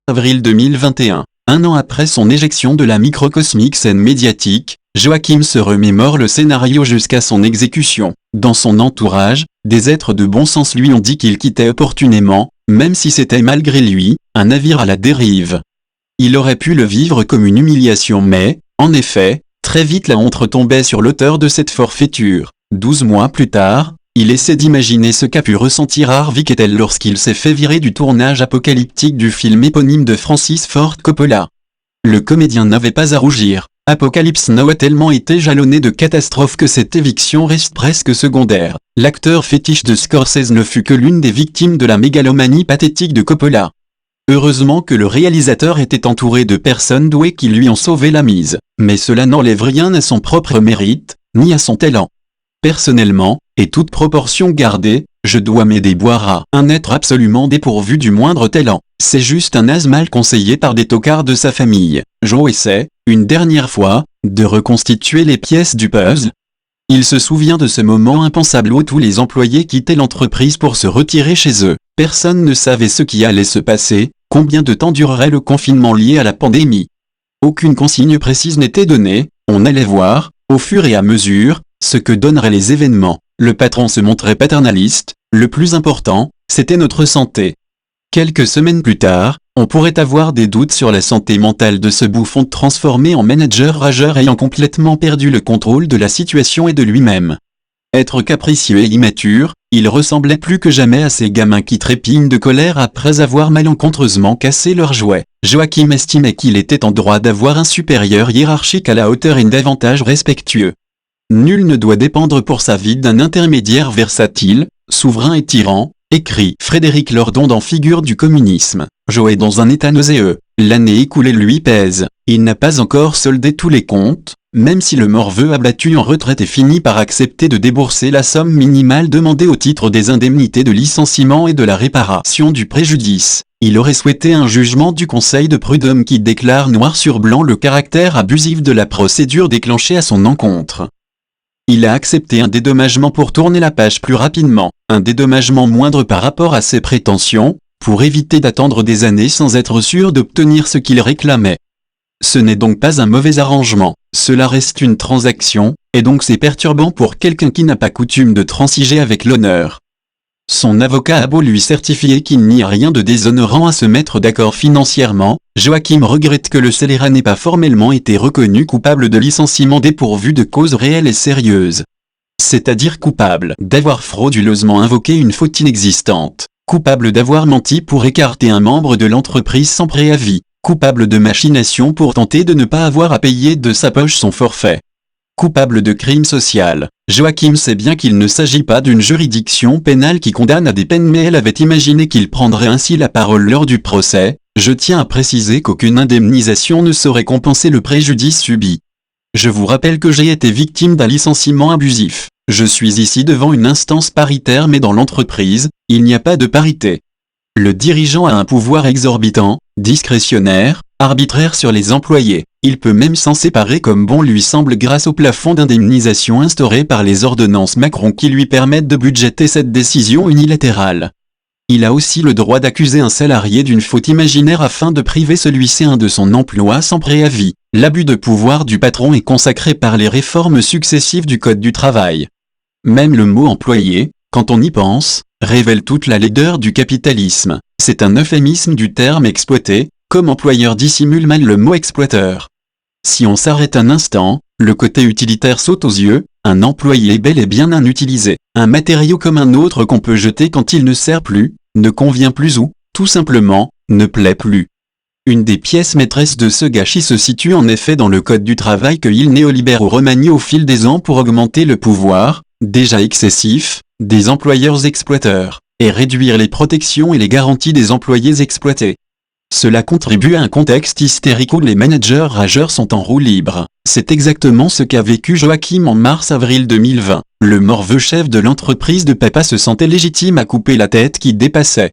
Avril 2021. Un an après son éjection de la microcosmique scène médiatique, Joachim se remémore le scénario jusqu'à son exécution. Dans son entourage, des êtres de bon sens lui ont dit qu'il quittait opportunément, même si c'était malgré lui, un navire à la dérive. Il aurait pu le vivre comme une humiliation mais, en effet, très vite la honte retombait sur l'auteur de cette forfaiture. 12 mois plus tard, il essaie d'imaginer ce qu'a pu ressentir Harvey Keitel lorsqu'il s'est fait virer du tournage apocalyptique du film éponyme de Francis Ford Coppola. Le comédien n'avait pas à rougir. Apocalypse Now a tellement été jalonné de catastrophes que cette éviction reste presque secondaire. L'acteur fétiche de Scorsese ne fut que l'une des victimes de la mégalomanie pathétique de Coppola. Heureusement que le réalisateur était entouré de personnes douées qui lui ont sauvé la mise. Mais cela n'enlève rien à son propre mérite, ni à son talent. Personnellement, et toute proportion gardée, je dois m'aider boire à un être absolument dépourvu du moindre talent. C'est juste un as mal conseillé par des tocards de sa famille. Joe essaie, une dernière fois, de reconstituer les pièces du puzzle. Il se souvient de ce moment impensable où tous les employés quittaient l'entreprise pour se retirer chez eux. Personne ne savait ce qui allait se passer, combien de temps durerait le confinement lié à la pandémie. Aucune consigne précise n'était donnée, on allait voir, au fur et à mesure, ce que donneraient les événements. Le patron se montrait paternaliste, le plus important, c'était notre santé. Quelques semaines plus tard, on pourrait avoir des doutes sur la santé mentale de ce bouffon transformé en manager rageur ayant complètement perdu le contrôle de la situation et de lui-même. Être capricieux et immature, il ressemblait plus que jamais à ces gamins qui trépignent de colère après avoir malencontreusement cassé leurs jouets. Joachim estimait qu'il était en droit d'avoir un supérieur hiérarchique à la hauteur et davantage respectueux. Nul ne doit dépendre pour sa vie d'un intermédiaire versatile, souverain et tyran, écrit Frédéric Lordon dans Figures du communisme. Joe est dans un état nauséeux. L'année écoulée lui pèse. Il n'a pas encore soldé tous les comptes, même si le morveux abattu en retraite est fini par accepter de débourser la somme minimale demandée au titre des indemnités de licenciement et de la réparation du préjudice. Il aurait souhaité un jugement du Conseil de prud'homme qui déclare noir sur blanc le caractère abusif de la procédure déclenchée à son encontre. Il a accepté un dédommagement pour tourner la page plus rapidement, un dédommagement moindre par rapport à ses prétentions, pour éviter d'attendre des années sans être sûr d'obtenir ce qu'il réclamait. Ce n'est donc pas un mauvais arrangement, cela reste une transaction, et donc c'est perturbant pour quelqu'un qui n'a pas coutume de transiger avec l'honneur. Son avocat a beau lui certifier qu'il n'y a rien de déshonorant à se mettre d'accord financièrement, Joachim regrette que le scélérat n'ait pas formellement été reconnu coupable de licenciement dépourvu de cause réelle et sérieuse. C'est-à-dire coupable d'avoir frauduleusement invoqué une faute inexistante, coupable d'avoir menti pour écarter un membre de l'entreprise sans préavis, coupable de machination pour tenter de ne pas avoir à payer de sa poche son forfait. Coupable de crime social. Joachim sait bien qu'il ne s'agit pas d'une juridiction pénale qui condamne à des peines mais elle avait imaginé qu'il prendrait ainsi la parole lors du procès. Je tiens à préciser qu'aucune indemnisation ne saurait compenser le préjudice subi. Je vous rappelle que j'ai été victime d'un licenciement abusif. Je suis ici devant une instance paritaire mais dans l'entreprise, il n'y a pas de parité. Le dirigeant a un pouvoir exorbitant, discrétionnaire, arbitraire sur les employés. Il peut même s'en séparer comme bon lui semble grâce au plafond d'indemnisation instauré par les ordonnances Macron qui lui permettent de budgéter cette décision unilatérale. Il a aussi le droit d'accuser un salarié d'une faute imaginaire afin de priver celui-ci de son emploi sans préavis. L'abus de pouvoir du patron est consacré par les réformes successives du Code du travail. Même le mot employé, quand on y pense, révèle toute la laideur du capitalisme. C'est un euphémisme du terme exploité, comme employeur dissimule mal le mot exploiteur. Si on s'arrête un instant, le côté utilitaire saute aux yeux, un employé est bel et bien un utilisé, un matériau comme un autre qu'on peut jeter quand il ne sert plus, ne convient plus ou, tout simplement, ne plaît plus. Une des pièces maîtresses de ce gâchis se situe en effet dans le Code du travail que les néolibéraux remanient au fil des ans pour augmenter le pouvoir, déjà excessif, des employeurs exploiteurs, et réduire les protections et les garanties des employés exploités. Cela contribue à un contexte hystérique où les managers rageurs sont en roue libre. C'est exactement ce qu'a vécu Joachim en mars-avril 2020. Le morveux chef de l'entreprise de papa se sentait légitime à couper la tête qui dépassait.